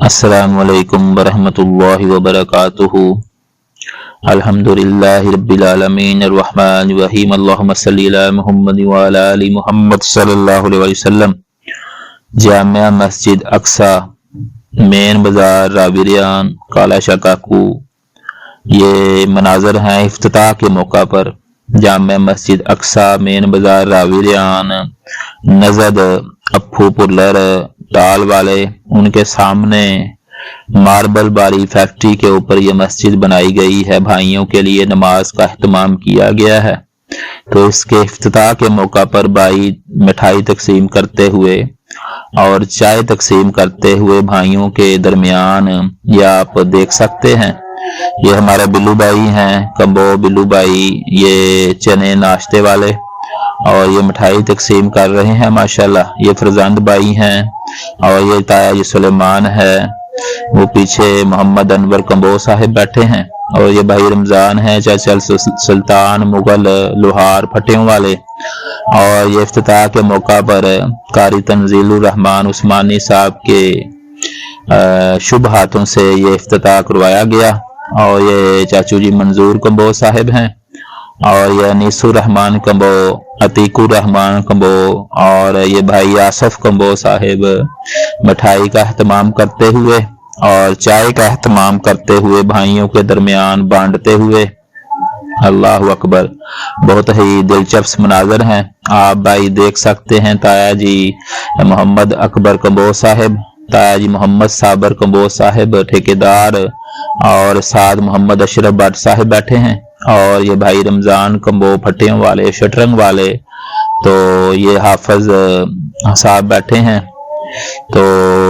السلام علیکم ورحمۃ اللہ وبرکاتہ۔ الحمدللہ رب العالمین الرحمن الرحیم اللہم صلی علی محمد وعلی آل محمد صلی اللہ علیہ وسلم۔ جامع مسجد اقصی، مین بازار، راویریان، کالا شاہ کاکو۔ یہ مناظر ہیں افتتاح کے موقع پر جامع مسجد اقصی، مین بازار، راویریان، نزد اپھو پلر ٹال والے، ان کے سامنے ماربل باری فیکٹری کے اوپر یہ مسجد بنائی گئی ہے۔ بھائیوں کے لیے نماز کا اہتمام کیا گیا ہے، تو اس کے افتتاح کے موقع پر بھائی مٹھائی تقسیم کرتے ہوئے اور چائے تقسیم کرتے ہوئے بھائیوں کے درمیان یہ آپ دیکھ سکتے ہیں۔ یہ ہمارے بلو بھائی ہیں، کمبو بلو بھائی، یہ چنے ناشتے والے، اور یہ مٹھائی تقسیم کر رہے ہیں ماشاءاللہ۔ یہ فرزند بھائی ہیں، اور یہ تایا جی سلیمان ہے، وہ پیچھے محمد انور کمبو صاحب بیٹھے ہیں، اور یہ بھائی رمضان ہیں، چاچا سلطان مغل لوہار پھٹیوں والے۔ اور یہ افتتاح کے موقع پر قاری تنزیل الرحمن عثمانی صاحب کے شبھ ہاتھوں سے یہ افتتاح کروایا گیا، اور یہ چاچو جی منظور کمبو صاحب ہیں، اور یہ انیس الرحمن کمبو، عتیق الرحمن کمبو، اور یہ بھائی آصف کمبو صاحب مٹھائی کا اہتمام کرتے ہوئے اور چائے کا اہتمام کرتے ہوئے بھائیوں کے درمیان بانٹتے ہوئے۔ اللہ اکبر، بہت ہی دلچسپ مناظر ہیں، آپ بھائی دیکھ سکتے ہیں۔ تایا جی محمد اکبر کمبو صاحب، تایا جی محمد صابر کمبو صاحب ٹھیکیدار، اور سعد محمد اشرف بٹ صاحب بیٹھے ہیں، اور یہ بھائی رمضان کمبو پھٹیوں والے شٹرنگ والے، تو یہ حافظ صاحب بیٹھے ہیں، تو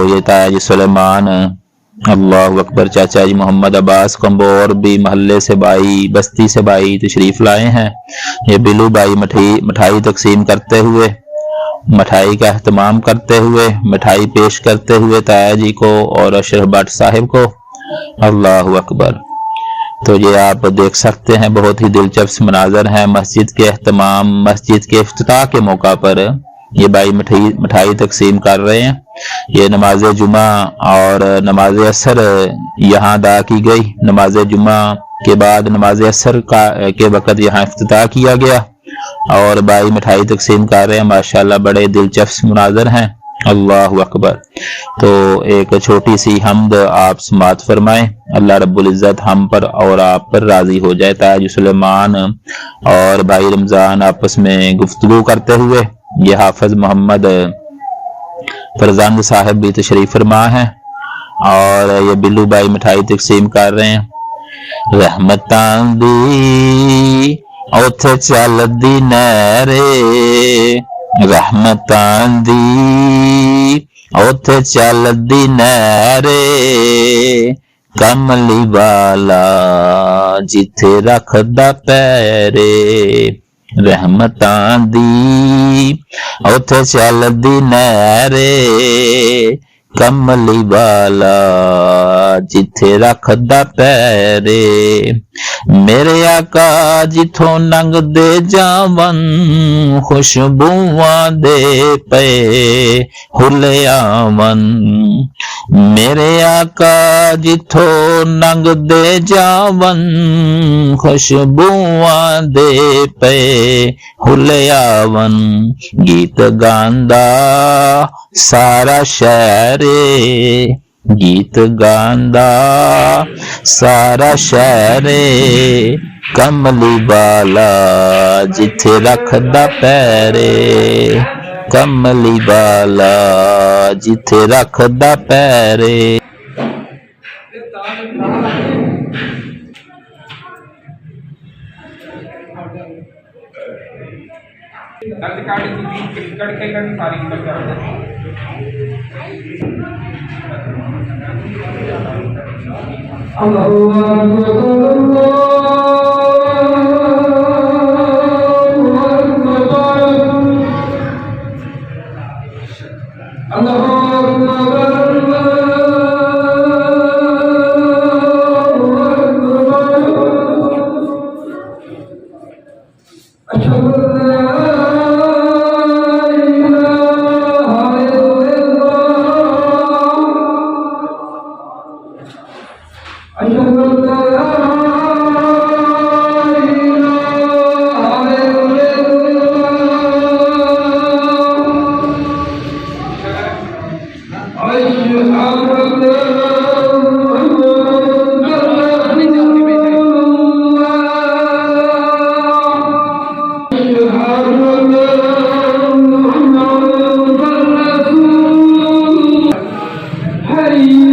یہ تایا جی سلیمان، اللہ اکبر، چاچا جی محمد عباس کمبو، اور بھی محلے سے بھائی، بستی سے بھائی تشریف لائے ہیں۔ یہ بلو بھائی مٹھائی تقسیم کرتے ہوئے، مٹھائی کا اہتمام کرتے ہوئے، مٹھائی پیش کرتے ہوئے تایا جی کو اور اشرف بٹ صاحب کو۔ اللہ اکبر، تو یہ آپ دیکھ سکتے ہیں، بہت ہی دلچسپ مناظر ہیں۔ مسجد کے اہتمام، مسجد کے افتتاح کے موقع پر یہ بھائی مٹھائی تقسیم کر رہے ہیں۔ یہ نماز جمعہ اور نماز عصر یہاں ادا کی گئی، نماز جمعہ کے بعد نماز عصر کے وقت یہاں افتتاح کیا گیا، اور بھائی مٹھائی تقسیم کر رہے ہیں ماشاءاللہ، بڑے دلچسپ مناظر ہیں۔ اللہ اکبر، تو ایک چھوٹی سی حمد آپ سماعت فرمائیں، اللہ رب العزت ہم پر اور آپ پر راضی ہو جائے۔ تاج سلیمان اور بھائی رمضان آپس میں گفتگو کرتے ہوئے، یہ حافظ محمد فرزند صاحب بھی تشریف فرما ہیں، اور یہ بلو بھائی مٹھائی تقسیم کر رہے ہیں۔ رحمتاں دی اوتھے چل دی نیرے، رحمتاں دی اوتھے چل دی نیرے، کملی والا جتھے رکھدا پیرے، رحمتاں دی اوتھے چل دی نیرے، کملی والا جتھے رکھدا پیرے، میرے آقا جتھوں لنگ دے جاون، خوشبواں دے پے ہلے آون، میرے آقا جتھوں لنگ دے جاون، خوشبواں دے پے ہلے آون، گیت گاندا سارا شہر، گیت گاندا سارا شہر، کملی والا جتھے رکھدا پیرے، کملی والا جتھے رکھدا پیرے۔ حي